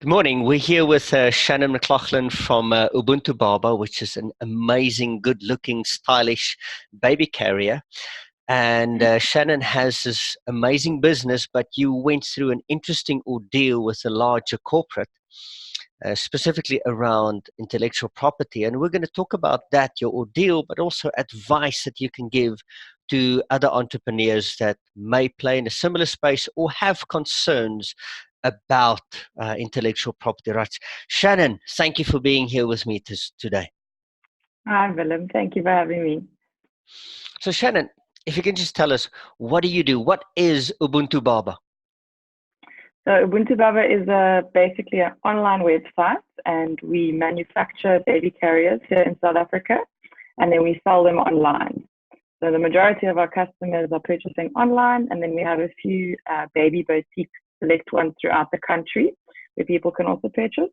Good morning. We're here with Shannon McLaughlin from Ubuntu Baba, which is an amazing, good-looking, stylish baby carrier. And Shannon has this amazing business, but you went through an interesting ordeal with a larger corporate, specifically around intellectual property. And we're going to talk about that, your ordeal, but also advice that you can give to other entrepreneurs that may play in a similar space or have concerns about intellectual property rights. Shannon, thank you for being here with me today. Hi, Willem. Thank you for having me. So, Shannon, if you can just tell us, what do you do? What is Ubuntu Baba? So Ubuntu Baba is basically an online website, and we manufacture baby carriers here in South Africa, and then we sell them online. So the majority of our customers are purchasing online, and then we have a few baby boutiques, select ones throughout the country where people can also purchase.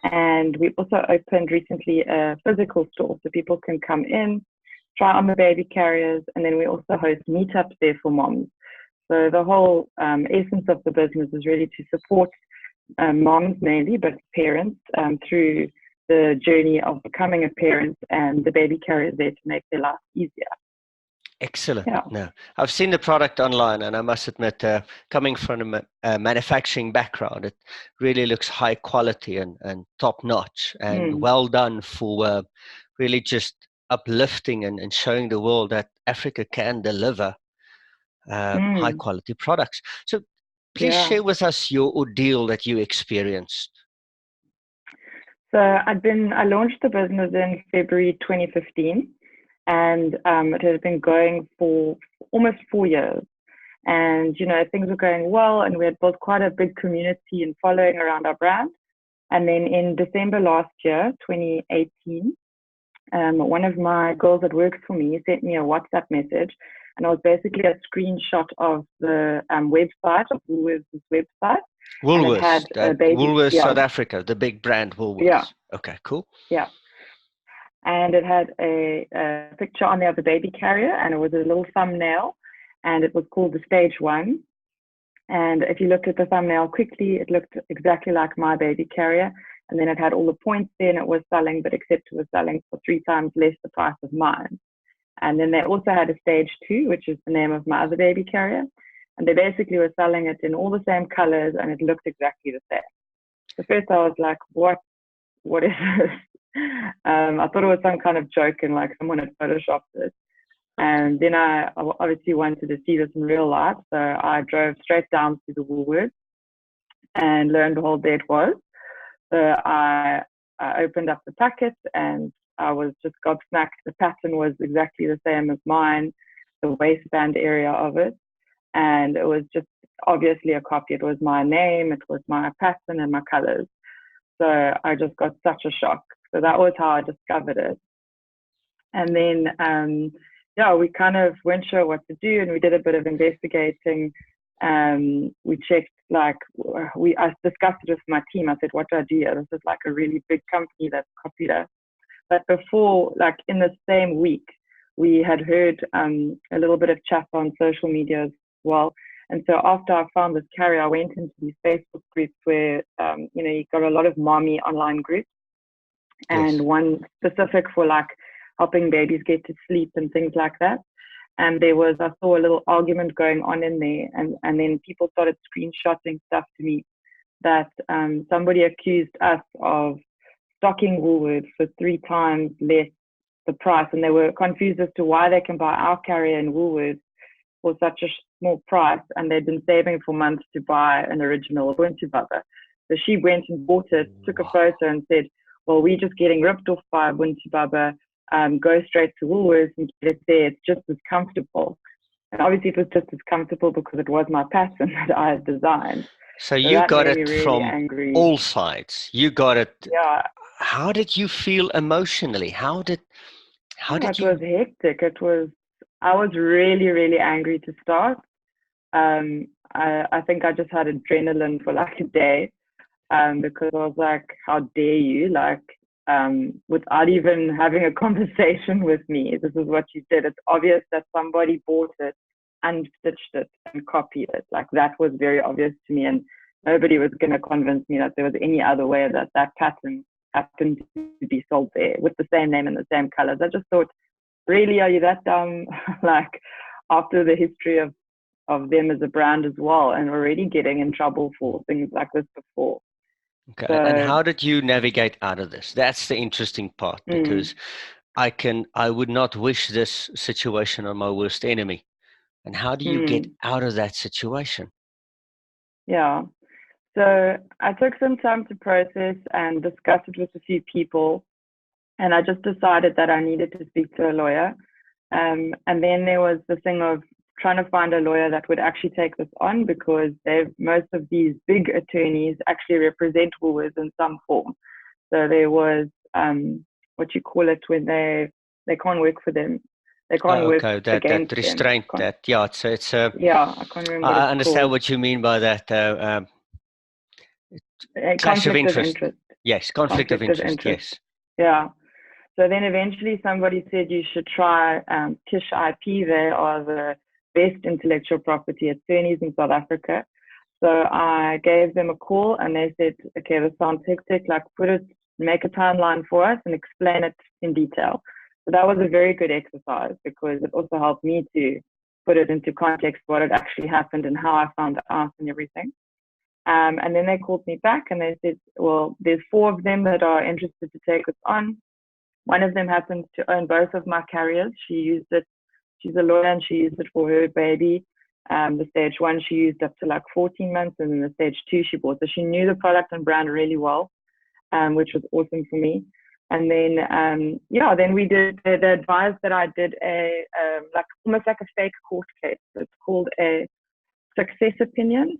And we also opened recently a physical store so people can come in, try on the baby carriers, and then we also host meetups there for moms. So the whole essence of the business is really to support moms mainly, but parents through the journey of becoming a parent, and the baby carrier is there to make their life easier. Excellent. Yeah. No, I've seen the product online, and I must admit, coming from a manufacturing background, it really looks high quality and top notch, and well done for really just uplifting and showing the world that Africa can deliver high quality products. So please share with us your ordeal that you experienced. So I launched the business in February 2015. And it has been going for almost 4 years. And, things were going well, and we had built quite a big community and following around our brand. And then in December last year, 2018, one of my girls that works for me sent me a WhatsApp message, and it was basically a screenshot of the website, of Woolworths' website. Woolworths, Woolworths South Africa, the big brand Woolworths. Yeah. Okay, cool. Yeah. And it had a picture on there of the baby carrier, and it was a little thumbnail, and it was called the Stage 1. And if you looked at the thumbnail quickly, it looked exactly like my baby carrier. And then it had all the points there, and it was selling, but except it was selling for 3 times less the price of mine. And then they also had a Stage 2, which is the name of my other baby carrier. And they basically were selling it in all the same colors, and it looked exactly the same. So first I was like, what is this? I thought it was some kind of joke and like someone had photoshopped it. And then I obviously wanted to see this in real life. So I drove straight down to the Woolworths, and lo and behold, there it was. So I opened up the packet, and I was just gobsmacked. The pattern was exactly the same as mine, the waistband area of it. And it was just obviously a copy. It was my name, it was my pattern and my colors. So I just got such a shock. So that was how I discovered it. And then, we kind of weren't sure what to do, and we did a bit of investigating. We checked, I discussed it with my team. I said, what do I do here? This is like a really big company that's copied us. But before, like in the same week, we had heard a little bit of chat on social media as well. And so after I found this carrier, I went into these Facebook groups where, you got a lot of mommy online groups. And one specific for like helping babies get to sleep and things like that. And I saw a little argument going on in there, and then people started screenshotting stuff to me that somebody accused us of stocking Woolworths for 3 times less the price, and they were confused as to why they can buy our carrier in Woolworths for such a small price, and they'd been saving for months to buy an original Ubuntu Baba. So she went and bought it, took a photo, and said, well, we're just getting ripped off by Ubuntu Baba. Go straight to Woolworths and get it there. It's just as comfortable. And obviously it was just as comfortable because it was my pattern that I had designed. So you got it really from angry. All sides. You got it. Yeah. How did you feel emotionally? It was hectic. I was really, really angry to start. I think I just had adrenaline for like a day. Because I was like, how dare you, without even having a conversation with me, this is what you did. It's obvious that somebody bought it and stitched it and copied it. Like, that was very obvious to me. And nobody was going to convince me that there was any other way that that pattern happened to be sold there with the same name and the same colors. I just thought, really, are you that dumb? Like, after the history of them as a brand as well, and already getting in trouble for things like this before. Okay. So, And how did you navigate out of this? That's the interesting part, because I would not wish this situation on my worst enemy. And how do you get out of that situation? Yeah. So I took some time to process and discuss it with a few people. And I just decided that I needed to speak to a lawyer. And then there was the thing of trying to find a lawyer that would actually take this on, because most of these big attorneys actually represent Woolworths in some form. So there was what you call it when they can't work for them. They can't work against that restraint, them. it's Yeah, I can't remember what I it's understand called. what you mean by that. Clash of interest. Yes, conflict of interest. Yes. Yeah. So then eventually somebody said you should try Kish IP. They are the best intellectual property attorneys in South Africa. So I gave them a call and they said, okay, this sounds hectic, like make a timeline for us and explain it in detail. So that was a very good exercise, because it also helped me to put it into context, what had actually happened and how I found out and everything. And then they called me back and they said, well, there's 4 of them that are interested to take it on. One of them happens to own both of my carriers. She used it. She's a lawyer and she used it for her baby. The stage 1 she used up to like 14 months, and then the stage 2 she bought. So she knew the product and brand really well, which was awesome for me. And then, then we did the advice that I did almost like a fake court case. So it's called a success opinion.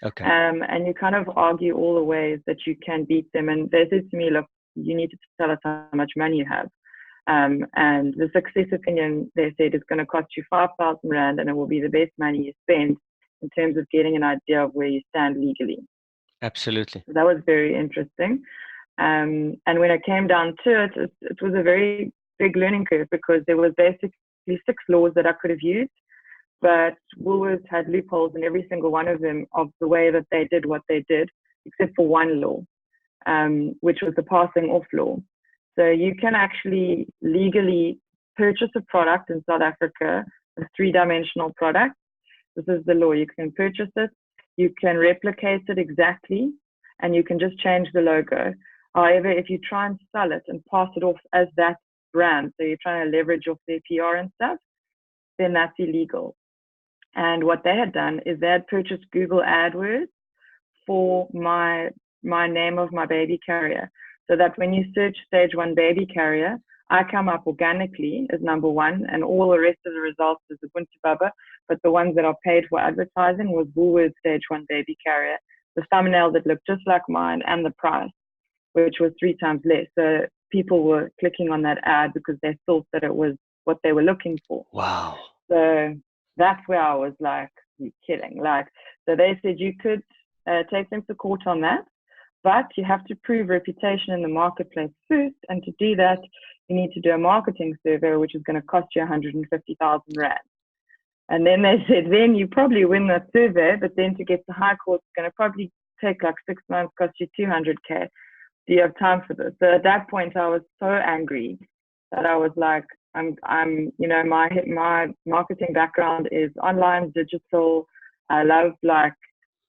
Okay. And you kind of argue all the ways that you can beat them. And they said to me, look, you need to tell us how much money you have. And the success opinion, they said, is going to cost you 5,000 Rand, and it will be the best money you spend in terms of getting an idea of where you stand legally. Absolutely. So that was very interesting. And when it came down to it, it was a very big learning curve, because there was basically 6 laws that I could have used, but Woolworths had loopholes in every single one of them of the way that they did what they did, except for one law, which was the passing off law. So you can actually legally purchase a product in South Africa, a 3-dimensional product. This is the law. You can purchase it, you can replicate it exactly, and you can just change the logo. However, if you try and sell it and pass it off as that brand, so you're trying to leverage off their PR and stuff, then that's illegal. And what they had done is they had purchased Google AdWords for my name of my baby carrier, so that when you search stage 1 baby carrier, I come up organically as number 1, and all the rest of the results is Ubuntu Baba. But the ones that are paid for advertising was Woolworths stage 1 baby carrier, the thumbnail that looked just like mine, and the price, which was 3 times less. So people were clicking on that ad because they thought that it was what they were looking for. Wow. So that's where I was like, you're kidding. So they said you could take them to court on that, but you have to prove reputation in the marketplace first. And to do that, you need to do a marketing survey, which is going to cost you 150,000 Rand. And then they said, then you probably win that survey, but then to get to high court, it's going to probably take like 6 months, cost you 200K. Do you have time for this? So at that point, I was so angry that I was like, my marketing background is online, digital. I love like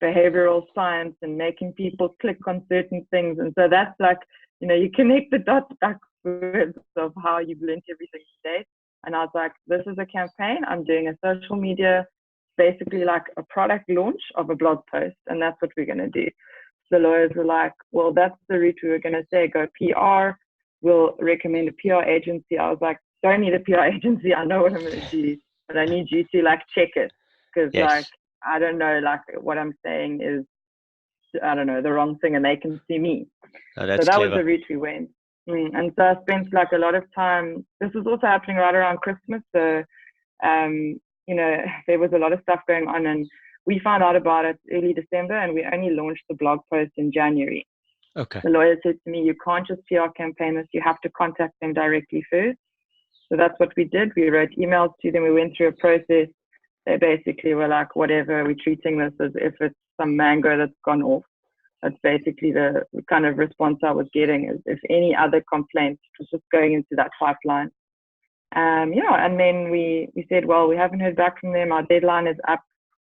behavioral science and making people click on certain things. And so that's like, you connect the dots backwards of how you've learned everything today. And I was like, this is a campaign. I'm doing a social media, basically like a product launch of a blog post. And that's what we're going to do. The lawyers were like, well, that's the route we were going to say, go PR. We'll recommend a PR agency. I was like, don't need a PR agency. I know what I'm going to do, but I need you to like check it. Because like, I don't know, like what I'm saying is, I don't know, the wrong thing, and they can see me. Oh, that's so that clever. was the route we went. And so I spent like a lot of time. This was also happening right around Christmas. So, there was a lot of stuff going on, and we found out about it early December, and we only launched the blog post in January. Okay. The lawyer said to me, you can't just PR campaign this, you have to contact them directly first. So that's what we did. We wrote emails to them. We went through a process. They basically were like, whatever, we're treating this as if it's some mango that's gone off. That's basically the kind of response I was getting. Is if any other complaints, it was just going into that pipeline. And then we said, well, we haven't heard back from them. Our deadline is up,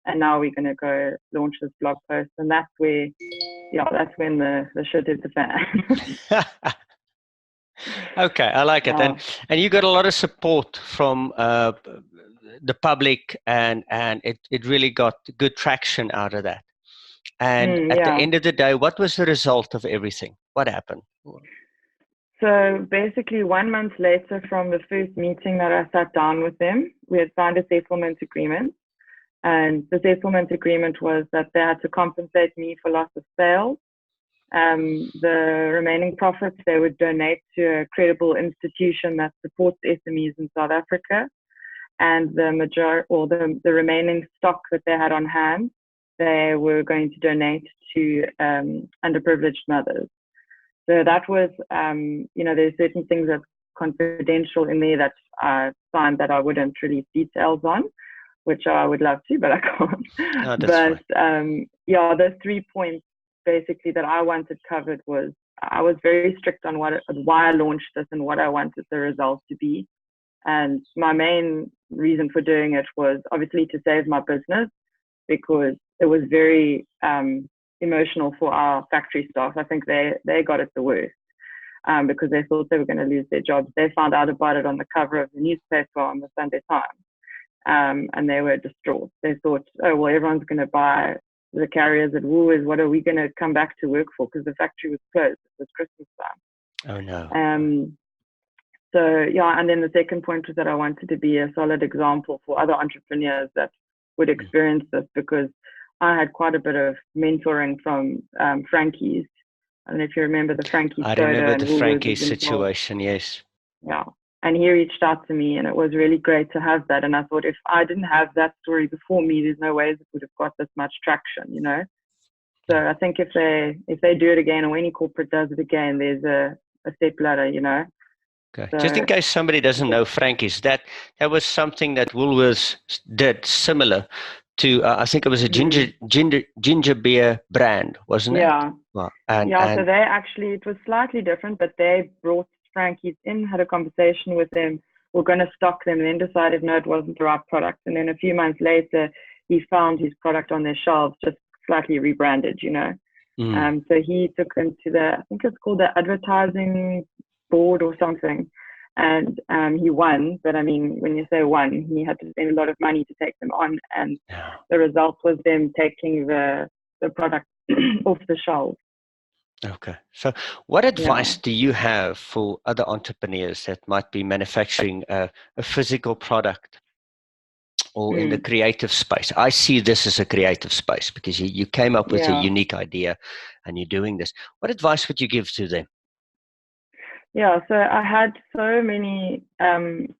and now we're going to go launch this blog post. And that's where, that's when the shit hit the fan. Okay, I like it. And you got a lot of support from the public, and it really got good traction out of that. And at the end of the day, what was the result of everything? What happened? So basically 1 month later from the first meeting that I sat down with them, we had signed a settlement agreement. And the settlement agreement was that they had to compensate me for loss of sales. The remaining profits they would donate to a credible institution that supports SMEs in South Africa. And the remaining stock that they had on hand, they were going to donate to underprivileged mothers. So that was, there's certain things that's confidential in there that I signed that I wouldn't release details on, which I would love to, but I can't. No, that's fine. Those 3 points basically that I wanted covered was I was very strict on why I launched this and what I wanted the results to be. And my main reason for doing it was obviously to save my business, because it was very emotional for our factory staff. I think they got it the worst because they thought they were going to lose their jobs. They found out about it on the cover of the newspaper on the Sunday Times, and they were distraught. They thought, oh, well, everyone's going to buy the carriers at Woolworths. What are we going to come back to work for? Because the factory was closed. It was Christmas time. Oh, no. And then the second point was that I wanted to be a solid example for other entrepreneurs that would experience this, because I had quite a bit of mentoring from Frankie's. I don't know if you remember the Frankie's. I remember the Frankie's situation, yes. Yeah. And he reached out to me, and it was really great to have that. And I thought, if I didn't have that story before me, there's no ways it would have got this much traction, So I think if they do it again, or any corporate does it again, there's a step ladder, Okay. So, just in case somebody doesn't know Frankie's, that was something that Woolworths did similar to, I think it was a ginger beer brand, wasn't it? Yeah. Well, so they actually, it was slightly different, but they brought Frankie's in, had a conversation with them, were going to stock them, and then decided no, it wasn't the right product. And then a few months later, he found his product on their shelves, just slightly rebranded, So he took them to I think it's called the advertising board or something, and he won. But I mean, when you say won, he had to spend a lot of money to take them on, and the result was them taking the product off the shelves. Okay. So what advice do you have for other entrepreneurs that might be manufacturing a physical product or in the creative space? I see this as a creative space because you came up with a unique idea and you're doing this. What advice would you give to them? Yeah, so I had so many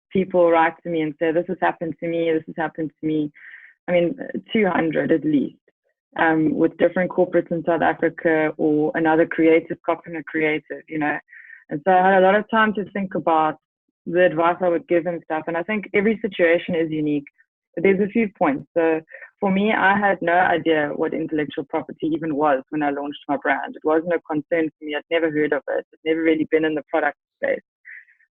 people write to me and say, this has happened to me, this has happened to me. I mean, 200 at least. With different corporates in South Africa, or another creative copying a creative, And so I had a lot of time to think about the advice I would give and stuff. And I think every situation is unique. But there's a few points. So for me, I had no idea what intellectual property even was when I launched my brand. It wasn't a concern for me. I'd never heard of it. I'd never really been in the product space.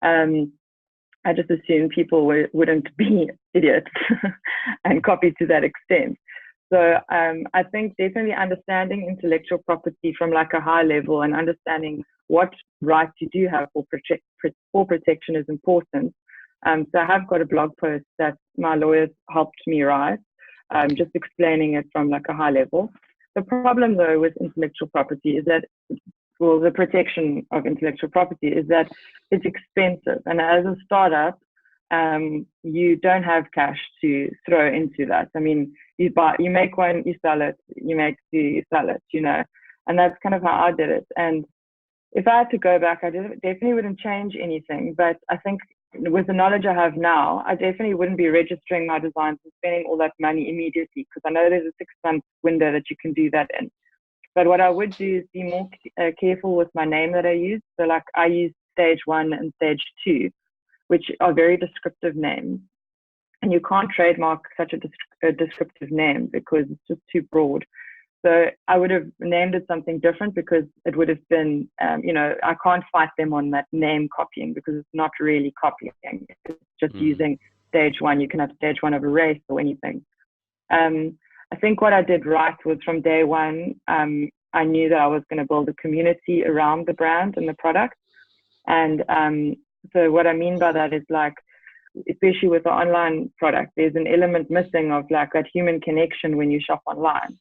I just assumed people wouldn't be idiots and copy to that extent. So I think definitely understanding intellectual property from like a high level and understanding what rights you do have for protection is important. So I have got a blog post that my lawyers helped me write, just explaining it from like a high level. The problem though with intellectual property is that, well, the protection of intellectual property is that it's expensive. And as a startup, you don't have cash to throw into that. I mean, you make one, you sell it, you make two, you sell it, and that's kind of how I did it. And if I had to go back, I definitely wouldn't change anything. But I think with the knowledge I have now, I definitely wouldn't be registering my designs and spending all that money immediately, because I know there's a 6-month window that you can do that in. But what I would do is be more careful with my name that I use. So like I use stage 1 and stage 2, which are very descriptive names. And you can't trademark such a descriptive name because it's just too broad. So I would have named it something different because it would have been, I can't fight them on that name copying because it's not really copying. It's just using stage one. You can have stage one of a race or anything. I think what I did right was from day one, I knew that I was going to build a community around the brand and the product. And so what I mean by that is like, especially with the online product, there's an element missing of like that human connection when you shop online.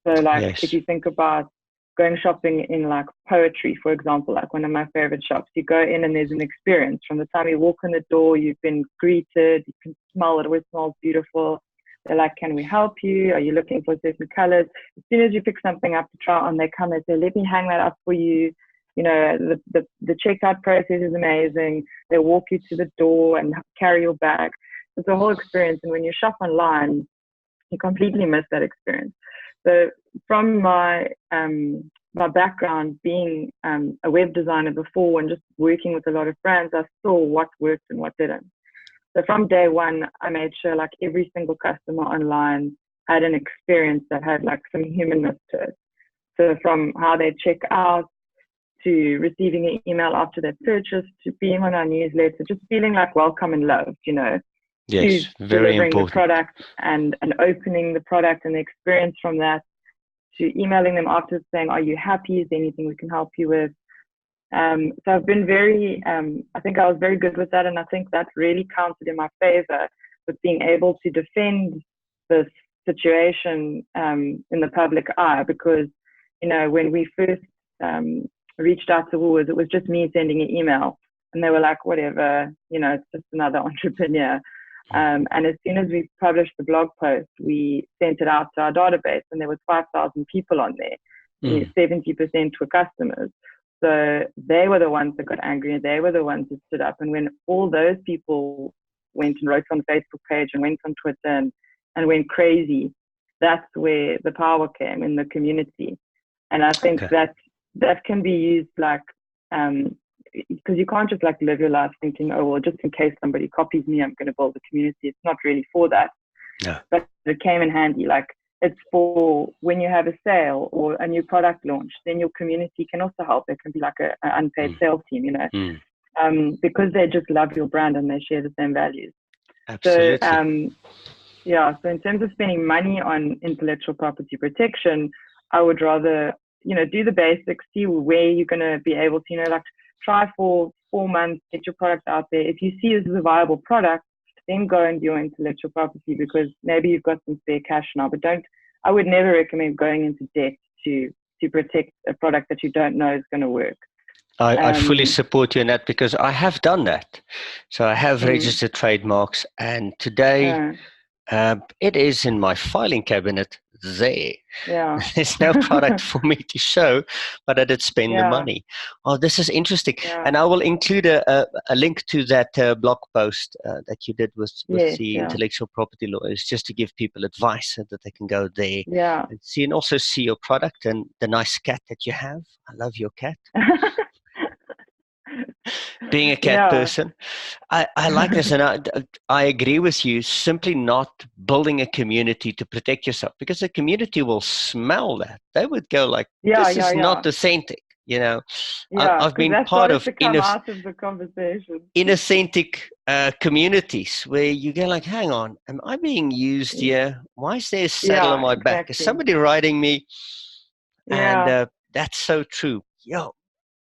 So like if you think about going shopping in like poetry, for example, like one of my favorite shops, you go in and there's an experience. From the time you walk in the door, you've been greeted, you can smell it, always smells beautiful. They're like, can we help you? Are you looking for certain colors? As soon as you pick something up to try on, they come and say, let me hang that up for you. You know, the checkout process is amazing. They walk you to the door and carry your bag. It's a whole experience. And when you shop online, you completely miss that experience. So from my background being a web designer before and just working with a lot of brands, I saw what worked and what didn't. So from day one, I made sure like every single customer online had an experience that had like some humanness to it. So from how they check out to receiving an email after their purchase, to being on our newsletter, just feeling like welcome and loved, you know. Yes, very delivering important. The product and opening the product and the experience from that, to emailing them after saying, are you happy? Is there anything we can help you with? So I've been very, I think I was very good with that. And I think that really counted in my favor with being able to defend this situation in the public eye, because, you know, when we first reached out to Woolworths, it was just me sending an email and they were like, whatever, you know, it's just another entrepreneur. And as soon as we published the blog post, we sent it out to our database and there was 5,000 people on there. 70% were customers. So they were the ones that got angry and they were the ones that stood up. And when all those people went and wrote on the Facebook page and went on Twitter and went crazy, that's where the power came in the community. And I think that can be used like, because you can't just like live your life thinking, oh, well, just in case somebody copies me, I'm going to build a community. It's not really for that. No. But it came in handy. Like it's for when you have a sale or a new product launch, then your community can also help. It can be like an unpaid sales team, you know, because they just love your brand and they share the same values. Absolutely. So, so in terms of spending money on intellectual property protection, I would rather, you know, do the basics, see where you're going to be able to, you know, like try for 4 months, get your product out there. If you see this as a viable product, then go and do your intellectual property, because maybe you've got some spare cash now, but I would never recommend going into debt to protect a product that you don't know is going to work. I fully support you in that, because I have done that. So I have registered trademarks, and today it is in my filing cabinet there. Yeah. There's no product for me to show, but I did spend the money. Oh, this is interesting. Yeah. And I will include a link to that blog post that you did with the intellectual property lawyers, just to give people advice so that they can go there and see, and also see your product and the nice cat that you have. I love your cat. Being a cat person, I like this, and I agree with you. Simply not building a community to protect yourself, because the community will smell that. They would go like, "This is not authentic." You know, I've been part of out of the conversation. Inauthentic communities where you go like, "Hang on, am I being used here? Why is there a saddle on my back? Is somebody riding me?" And that's so true. Yo.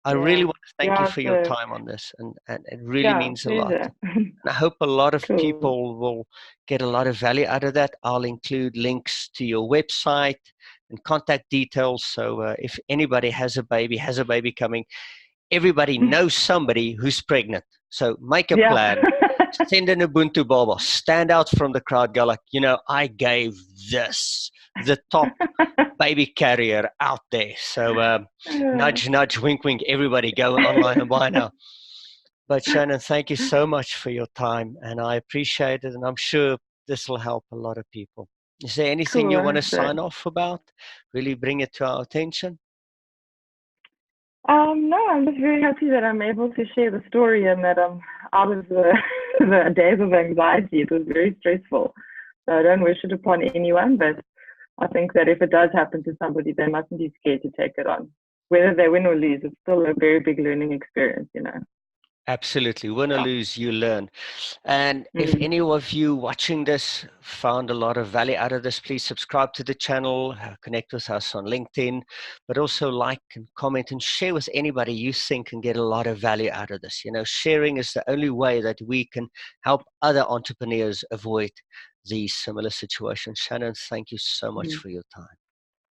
I really want to thank you for your time on this, and it really means a lot. And I hope a lot of people will get a lot of value out of that. I'll include links to your website and contact details. So if anybody has a baby coming, everybody knows somebody who's pregnant. So make a plan. Send an Ubuntu Baba. Stand out from the crowd. Go like, you know, I gave this the top baby carrier out there. So nudge, nudge, wink, wink. Everybody go online and buy now. But Shannon, thank you so much for your time, and I appreciate it. And I'm sure this will help a lot of people. Is there anything you want to sign off about? Really bring it to our attention? No, I'm just very happy that I'm able to share the story and that I'm out of the days of anxiety. It was very stressful. So I don't wish it upon anyone, but I think that if it does happen to somebody, they mustn't be scared to take it on. Whether they win or lose, it's still a very big learning experience, you know. Absolutely. Win or Yeah. lose, you learn. And if any of you watching this found a lot of value out of this, please subscribe to the channel, connect with us on LinkedIn, but also like and comment and share with anybody you think can get a lot of value out of this. You know, sharing is the only way that we can help other entrepreneurs avoid these similar situations. Shannon, thank you so much for your time.